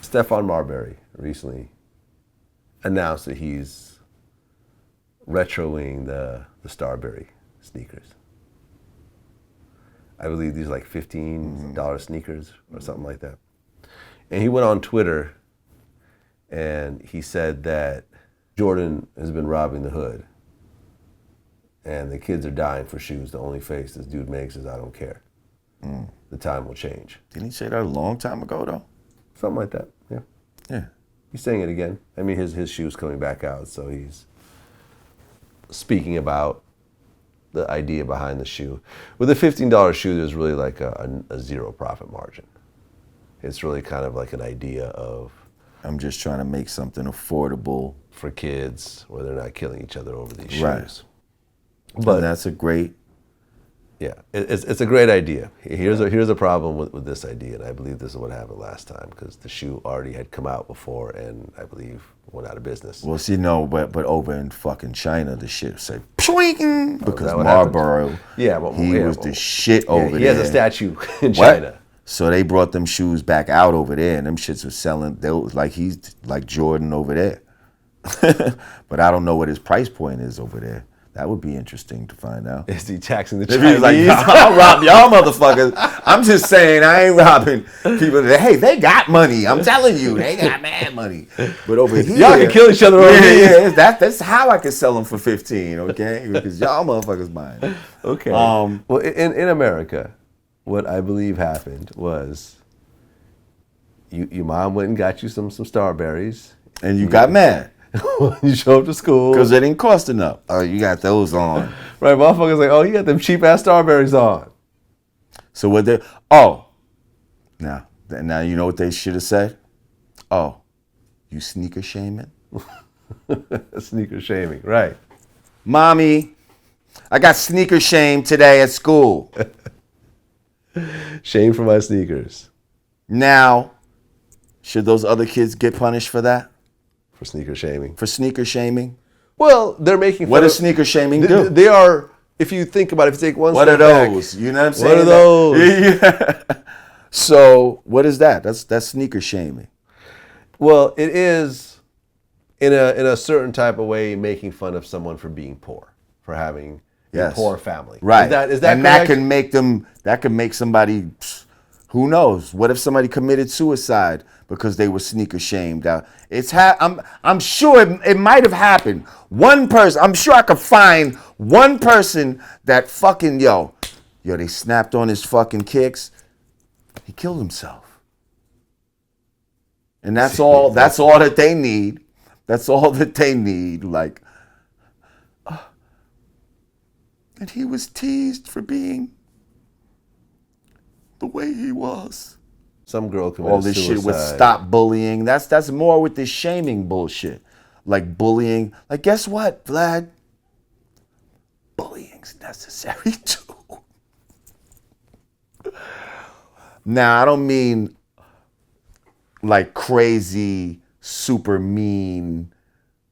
Stephon Marbury recently announced that he's retroing the Starbury sneakers. I believe these are like $15 sneakers or something like that. And he went on Twitter and he said that Jordan has been robbing the hood and the kids are dying for shoes. The only face this dude makes is I don't care. The time will change. Didn't he say that a long time ago though? Something like that, yeah. Yeah. He's saying it again. I mean, his shoe's coming back out, so he's speaking about the idea behind the shoe. With a $15 shoe, there's really like a zero profit margin. It's really kind of like an idea of I'm just trying to make something affordable for kids where they're not killing each other over these shoes. Right. But and that's a great. Yeah, it's a great idea. Here's a problem with this idea, and I believe this is what happened last time because the shoe already had come out before, and I believe went out of business. Well, see, no, but over in fucking China, the shit said "pwing" because Marbury, was the shit over there. He has a statue in China. So they brought them shoes back out over there, and them shits were selling. They was like he's like Jordan over there, but I don't know what his price point is over there. That would be interesting to find out. Is he taxing the Chinese? Chinese? Like, I'll rob y'all motherfuckers. I'm just saying, I ain't robbing people. Hey, they got money. I'm telling you, they got mad money. But over here, y'all can kill each other over here. Yeah, that's how I can sell them for 15, okay? Because y'all motherfuckers buying. Okay. Well, in America, what I believe happened was your mom went and got you some Starberries. And you got mad. You show up to school. Because they didn't cost enough. Oh, you got those on. Right, motherfuckers like, oh, you got them cheap-ass Starberries on. So what they, now you know what they should have said? Oh, you sneaker shaming? Sneaker shaming, right. Mommy, I got sneaker shame today at school. Shame for my sneakers. Now, should those other kids get punished for that? For sneaker shaming. For sneaker shaming? Well, they're making fun What does sneaker shaming do? They are, if you think about it, if you take one what step are back. those? You know what I'm saying? What are those? Yeah. So, what is that? That's sneaker shaming. Well, it is, in a certain type of way, making fun of someone for being poor, for having a poor family. Right. Is that and correct? that can make somebody, who knows? What if somebody committed suicide because they were sneaker shamed? I'm sure it might have happened. One person, I'm sure I could find one person that fucking, they snapped on his fucking kicks. He killed himself. And that's all that they need. That's all that they need. Like, and he was teased for being the way he was. Some girl committed all this suicide. Shit with stop bullying. That's more with this shaming bullshit. Like bullying. Like, guess what, Vlad? Bullying's necessary too. Now, I don't mean like crazy, super mean,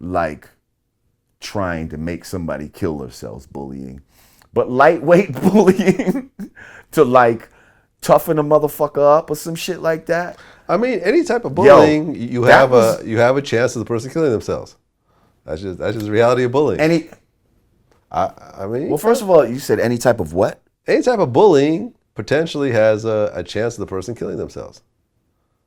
like trying to make somebody kill themselves bullying. But lightweight bullying to like toughen a motherfucker up or some shit like that. I mean, any type of bullying, you have a chance of the person killing themselves. That's just reality of bullying. I mean, well, first of all, you said any type of what? Any type of bullying potentially has a chance of the person killing themselves.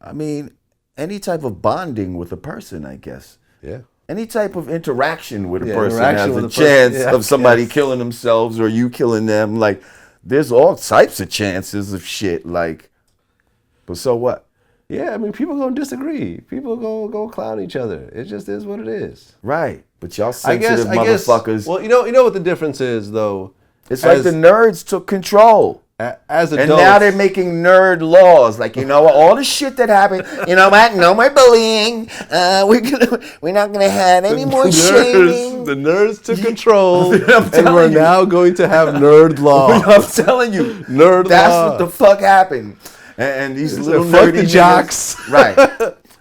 I mean, any type of bonding with a person, I guess. Yeah. Any type of interaction with a person has a chance of somebody killing themselves or you killing them. Like, there's all types of chances of shit. Like, but so what? Yeah, I mean, people gonna disagree. People go clown each other. It just is what it is. Right. But y'all sensitive motherfuckers. Well, you know what the difference is, though. It's like the nerds took control. As adults. And now they're making nerd laws. Like, all the shit that happened. You know what? No more bullying. We're not gonna have any more shaming. The nerds took control, and we're now going to have nerd law. I'm telling you, nerd law. That's what the fuck happened. And these little fuck the jocks, right?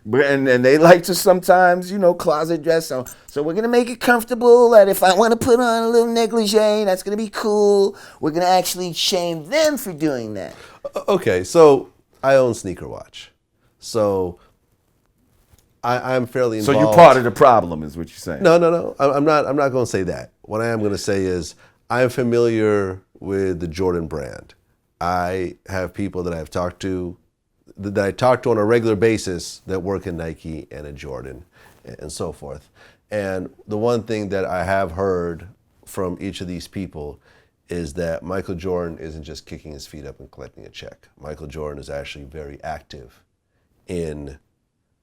And they like to sometimes, closet dress. So we're gonna make it comfortable. That if I want to put on a little negligee, that's gonna be cool. We're gonna actually shame them for doing that. Okay, so I own Sneaker Watch. So I'm fairly So involved. you're part of the problem, is what you're saying. No. I'm not. I'm not going to say that. What I am going to say is I'm familiar with the Jordan brand. I have people that I've talked to, that I talk to on a regular basis, that work in Nike and at Jordan, and so forth. And the one thing that I have heard from each of these people is that Michael Jordan isn't just kicking his feet up and collecting a check. Michael Jordan is actually very active in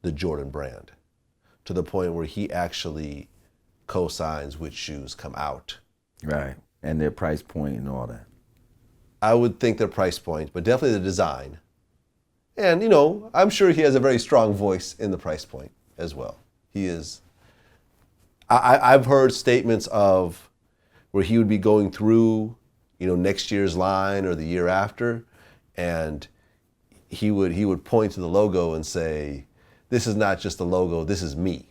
the Jordan brand, to the point where he actually co-signs which shoes come out. Right. And their price point and all that. I would think their price point, but definitely the design. And, you know, I'm sure he has a very strong voice in the price point as well. He is. I've heard statements of where he would be going through, you know, next year's line or the year after, and he would point to the logo and say, "This is not just a logo, this is me.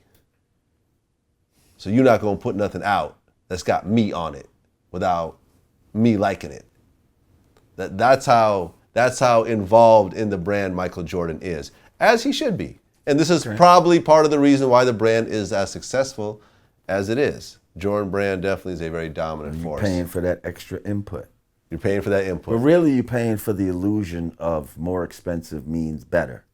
So you're not going to put nothing out that's got me on it without me liking it." That's how involved in the brand Michael Jordan is, as he should be. And this is probably part of the reason why the brand is as successful as it is. Jordan brand definitely is a very dominant force. You're paying for that extra input. You're paying for that input. But really, you're paying for the illusion of more expensive means better.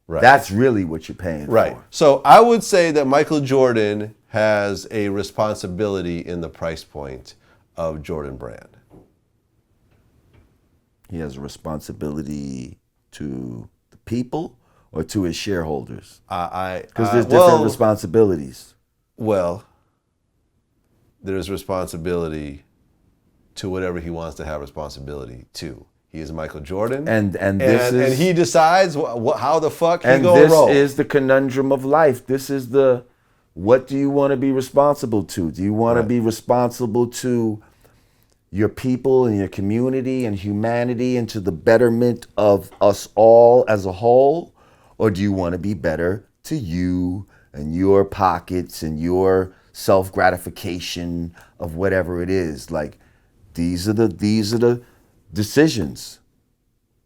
Right. That's really what you're paying Right. for. So I would say that Michael Jordan has a responsibility in the price point of Jordan brand. He has a responsibility to the people or to his shareholders? Because there's different responsibilities. Well, there's responsibility to whatever he wants to have responsibility to. He is Michael Jordan, and he decides how the fuck he gonna roll. And this is the conundrum of life. This is the, what do you want to be responsible to? Do you want to be responsible to your people and your community and humanity and to the betterment of us all as a whole? Or do you want to be better to you and your pockets and your self-gratification of whatever it is? Like, these are the decisions.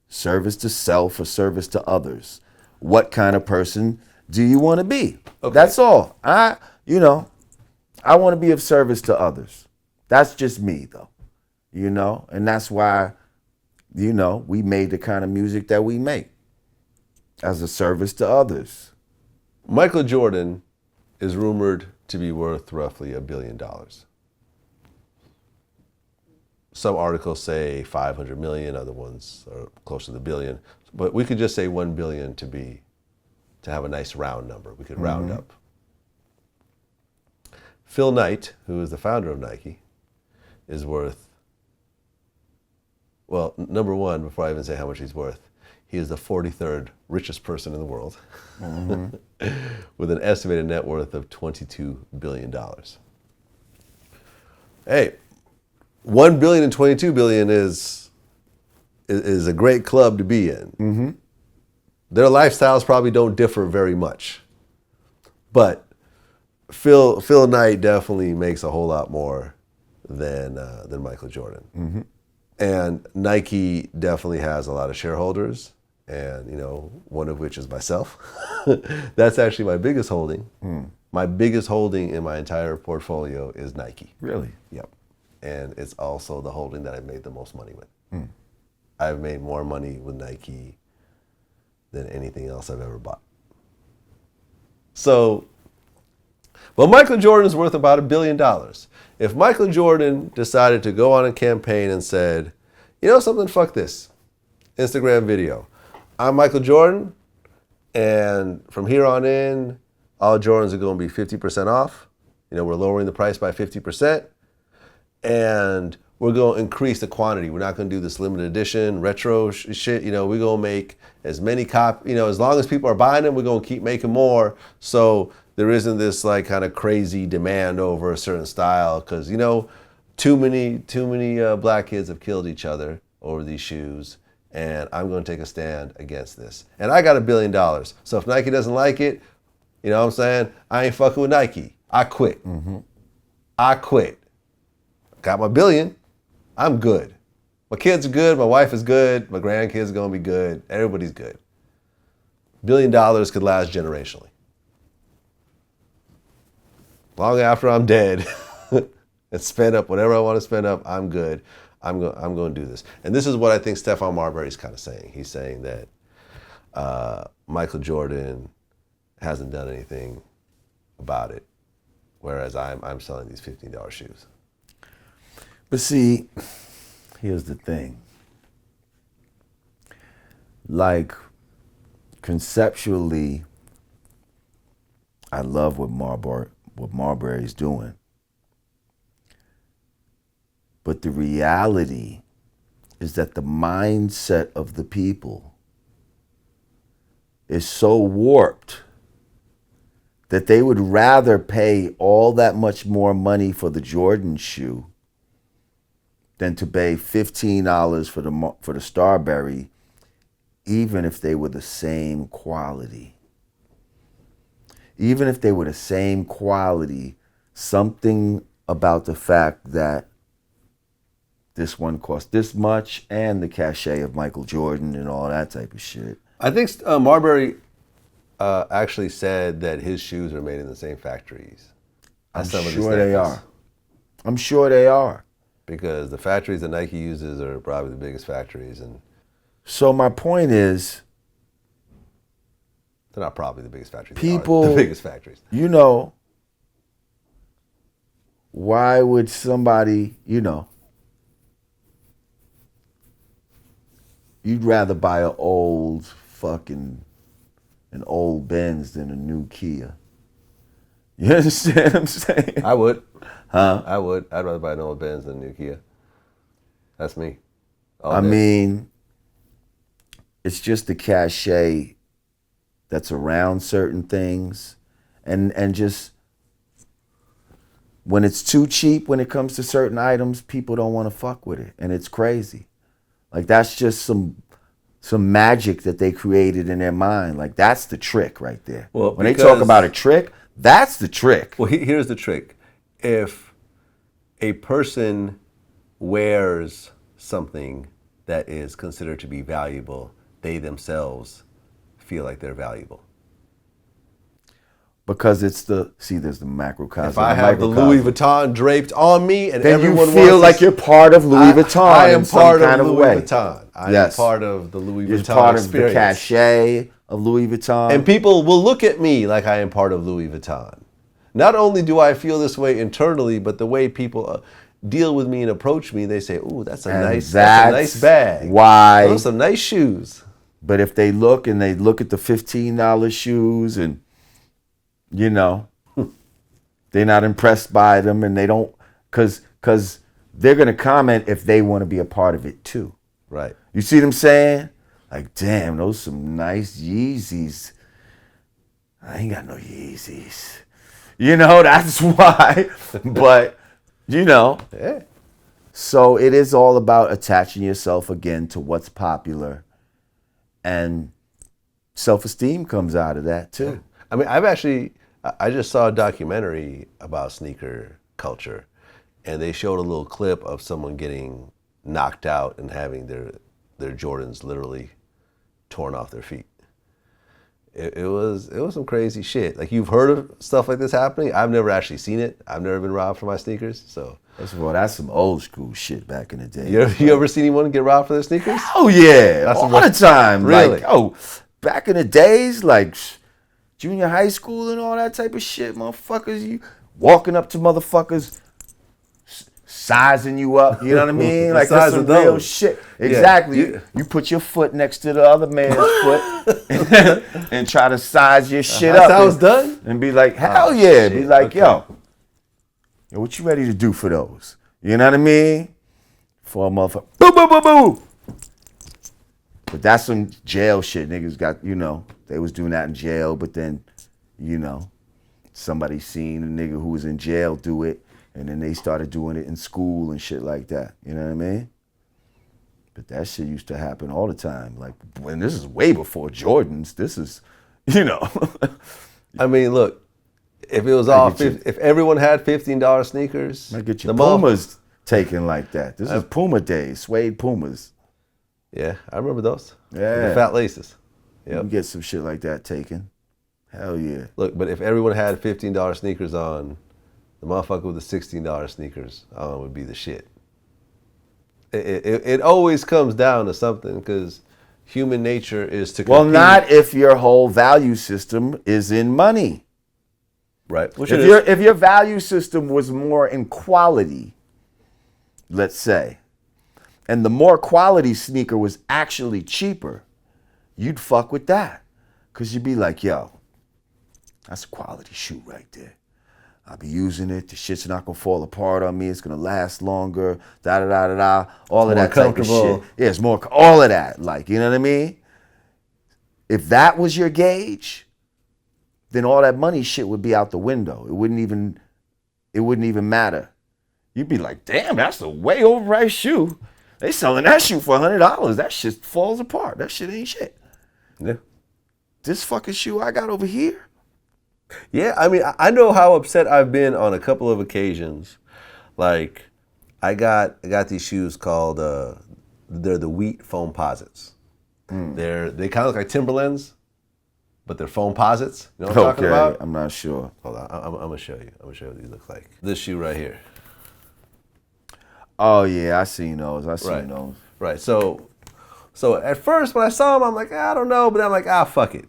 Service to self or service to others. What kind of person do you want to be? Okay. That's all. I want to be of service to others. That's just me, though. And that's why, we made the kind of music that we make, as a service to others. Michael Jordan is rumored to be worth roughly $1 billion. Some articles say 500 million, other ones are closer to the billion. But we could just say 1 billion to have a nice round number. We could round up. Phil Knight, who is the founder of Nike, is worth, well, number one, before I even say how much he's worth, he is the 43rd richest person in the world with an estimated net worth of $22 billion. Hey, 1 billion and 22 billion is a great club to be in. Mm-hmm. Their lifestyles probably don't differ very much. But Phil Knight definitely makes a whole lot more than Michael Jordan. Mm-hmm. And Nike definitely has a lot of shareholders, and one of which is myself. That's actually my biggest holding. My biggest holding in my entire portfolio is Nike. Really? Yep. And it's also the holding that I've made the most money with. I've made more money with Nike than anything else I've ever bought. So, well, Michael Jordan is worth about $1 billion. If Michael Jordan decided to go on a campaign and said, you know something, fuck this, Instagram video, I'm Michael Jordan, and from here on in, all Jordans are going to be 50% off. We're lowering the price by 50%, and we're going to increase the quantity. We're not going to do this limited edition retro shit. We're going to make as many as long as people are buying them, we're going to keep making more. So there isn't this like kind of crazy demand over a certain style, because too many black kids have killed each other over these shoes, and I'm going to take a stand against this. And I got $1 billion. So if Nike doesn't like it, you know what I'm saying? I ain't fucking with Nike. I quit. Mm-hmm. I quit. Got my $1 billion. I'm good. My kids are good. My wife is good. My grandkids are going to be good. Everybody's good. $1 billion could last generationally. long after I'm dead, and spend up whatever I want to spend up, I'm good. I'm going to do this. And this is what I think Stephon Marbury is kind of saying. He's saying that Michael Jordan hasn't done anything about it, whereas I'm selling these $15 shoes. But see, here's the thing. Like, conceptually, I love what Marbury's doing. But the reality is that the mindset of the people is so warped that they would rather pay all that much more money for the Jordan shoe than to pay $15 for the Starbury, even if they were the same quality. Even if they were the same quality, something about the fact that this one cost this much and the cachet of Michael Jordan and all that type of shit. I think Marbury actually said that his shoes are made in the same factories. I'm sure they are. I'm sure they are. Because the factories that Nike uses are probably the biggest factories. And so my point is, they're not probably the biggest factories. People, they are the biggest factories. You know, why would somebody, you know, you'd rather buy an old Benz than a new Kia. You understand what I'm saying? I would. Huh? I would. I'd rather buy an old Benz than a new Kia. That's me. I mean, it's just the cachet that's around certain things. And just when it's too cheap when it comes to certain items, people don't want to fuck with it. And it's crazy. Like, that's just some magic that they created in their mind. Like, that's the trick right there. Well, when they talk about a trick, that's the trick. Well, here's the trick. If a person wears something that is considered to be valuable, they themselves feel like they're valuable. Because it's there's the macrocosm. If I have the Louis Vuitton draped on me and then everyone you feel like you're part of Louis Vuitton. I am in some part kind of of Louis way. Vuitton. I Yes. am part of the Louis You're Vuitton part experience. of the cachet of Louis Vuitton. And people will look at me like I am part of Louis Vuitton. Not only do I feel this way internally, but the way people deal with me and approach me, they say, "Ooh, that's a nice bag. Why? Those are some nice shoes." But if they look at the $15 shoes and, you know, they're not impressed by them and they don't, because they're going to comment if they want to be a part of it too. Right. You see what I'm saying? Like, damn, those some nice Yeezys. I ain't got no Yeezys. You know, that's why. But, you know. Yeah. So it is all about attaching yourself again to what's popular. And self-esteem comes out of that too. I mean, I just saw a documentary about sneaker culture, and they showed a little clip of someone getting knocked out and having their Jordans literally torn off their feet. It was some crazy shit. Like, you've heard of stuff like this happening. I've never actually seen it. I've never been robbed for my sneakers. So first of all, that's some old school shit back in the day. You ever seen anyone get robbed for their sneakers? Oh yeah, That's all the time. Really? Like, back in the days, like junior high school and all that type of shit, motherfuckers. You walking up to motherfuckers, sizing you up. You know what I mean? Like, that's some real shit. Exactly. Yeah. You put your foot next to the other man's foot and try to size your shit That's up. how it's done? And be like, hell yeah. Shit. Be like, Okay. yo, what you ready to do for those? You know what I mean? For a motherfucker. Boo, boo, boo, boo. But that's some jail shit. Niggas got, you know, they was doing that in jail, but then, you know, somebody seen a nigga who was in jail do it, and then they started doing it in school and shit like that. You know what I mean? But that shit used to happen all the time. Like, when this is way before Jordans. This is, you know. I mean, look, if it was if everyone had $15 sneakers, might get your Pumas taken like that. This is Puma days, suede Pumas. Yeah, I remember those. Yeah. The fat laces. Yep. You can get some shit like that taken. Hell yeah. Look, but if everyone had $15 sneakers on, the motherfucker with the $16 sneakers would be the shit. It always comes down to something because human nature is to compete. Well, not if your whole value system is in money. Right. If your value system was more in quality, let's say, and the more quality sneaker was actually cheaper, you'd fuck with that. Because you'd be like, yo, that's a quality shoe right there. I'll be using it. The shit's not going to fall apart on me. It's going to last longer. Da-da-da-da-da. All of that type of shit. Yeah, it's more, all of that. Like, you know what I mean? If that was your gauge, then all that money shit would be out the window. It wouldn't even matter. You'd be like, damn, that's a way overpriced shoe. They selling that shoe for $100. That shit falls apart. That shit ain't shit. Yeah. This fucking shoe I got over here. Yeah, I mean, I know how upset I've been on a couple of occasions. Like, I got these shoes called they're the wheat foam posits. They kind of look like Timberlands, but they're foam posits. You know what I'm talking about? I'm not sure. Hold on, I'm gonna show you. I'm gonna show you what these look like. This shoe right here. Oh yeah, I seen those. Those. Right. So at first when I saw them, I'm like, I don't know, but I'm like, fuck it.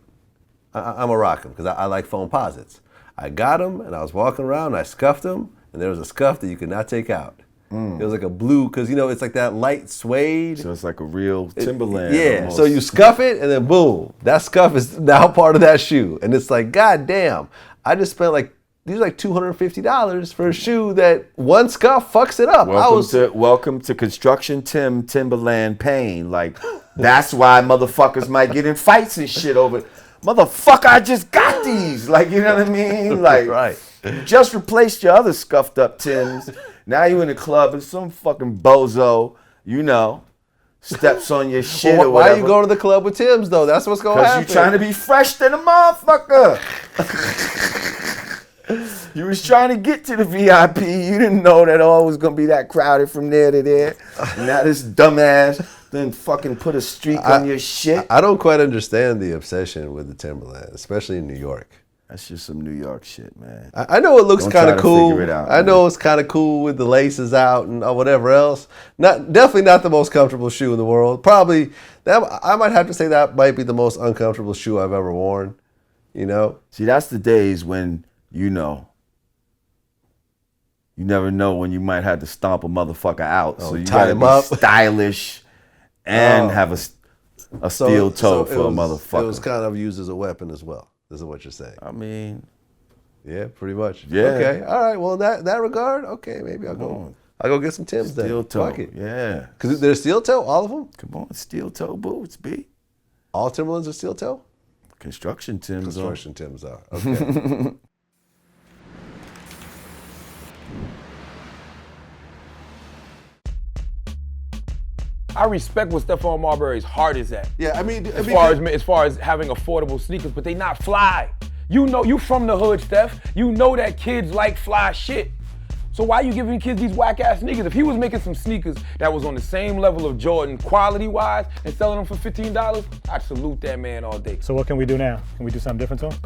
I'm gonna rock them because I like foam posits. I got them and I was walking around and I scuffed them and there was a scuff that you could not take out. It was like a blue, because you know it's like that light suede. So it's like a real Timberland. Yeah. Almost. So you scuff it and then boom, that scuff is now part of that shoe, and it's like, god damn, I just spent like these are like $250 for a shoe that one scuff fucks it up. Welcome to Construction Timberland pain. Like that's why motherfuckers might get in fights and shit over it. Motherfucker, I just got these. Like, you know what I mean? Like, right. You just replaced your other scuffed up Tims. Now you in the club and some fucking bozo, you know, steps on your shit or whatever. Why are you going to the club with Tims though? That's what's going to happen. Because you're trying to be fresh than a motherfucker. You was trying to get to the VIP. You didn't know that all was going to be that crowded from there to there. Now this dumbass then fucking put a streak on your shit. I don't quite understand the obsession with the Timberland, especially in New York. That's just some New York shit, man. I know it looks kind of cool. Figure it out, I know it's kind of cool with the laces out and whatever else. Definitely not the most comfortable shoe in the world. Probably I might have to say that might be the most uncomfortable shoe I've ever worn. You know. See, that's the days when you never know when you might have to stomp a motherfucker out. So you gotta be stylish and have a steel toe for a motherfucker. It was kind of used as a weapon as well. This is what you're saying. I mean, yeah, pretty much. Yeah. Okay. All right. Well, in that regard, okay, maybe I'll go get some Tims then. Steel toe. Fuck it. Yeah. Because they're steel toe, all of them? Come on, steel toe boots, B. All Timberlands are steel toe? Construction Tims are. Okay. I respect what Stephon Marbury's heart is at. Yeah, I mean, as far as having affordable sneakers, but they not fly. You know, you from the hood, Steph. You know that kids like fly shit. So why you giving kids these whack ass sneakers? If he was making some sneakers that was on the same level of Jordan quality wise and selling them for $15, I'd salute that man all day. So what can we do now? Can we do something different to him?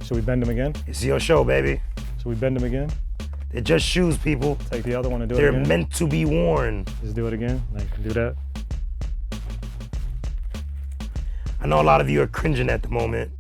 Should we bend him again? It's your show, baby. Should we bend him again? They're just shoes, people. Take the other one and do it They're again? meant to be worn. Just do it again? Like, do that? I know a lot of you are cringing at the moment,